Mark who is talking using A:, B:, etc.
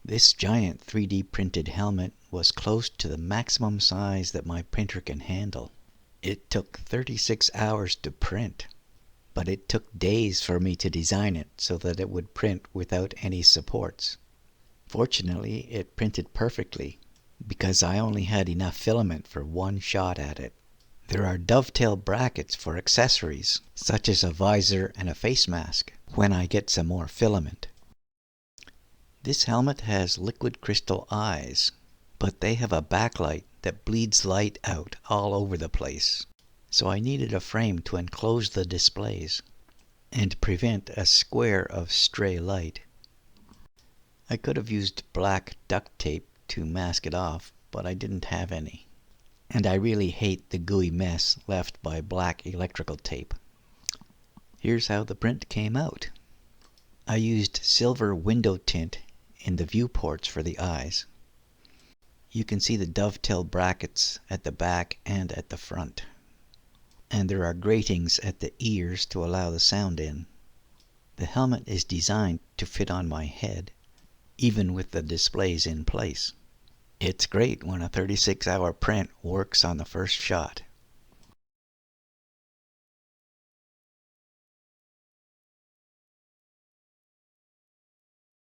A: This giant 3D printed helmet was close to the maximum size that my printer can handle. It took 36 hours to print, but it took days for me to design it so that it would print without any supports. Fortunately, it printed perfectly because I only had enough filament for one shot at it. There are dovetail brackets for accessories, such as a visor and a face mask, when I get some more filament. This helmet has liquid crystal eyes, but they have a backlight that bleeds light out all over the place. So I needed a frame to enclose the displays and prevent a square of stray light. I could have used black duct tape to mask it off, but I didn't have any. And I really hate the gooey mess left by black electrical tape. Here's how the print came out. I used silver window tint in the viewports for the eyes. You can see the dovetail brackets at the back and at the front. And there are gratings at the ears to allow the sound in. The helmet is designed to fit on my head, even with the displays in place. It's great when a 36-hour print works on the first shot.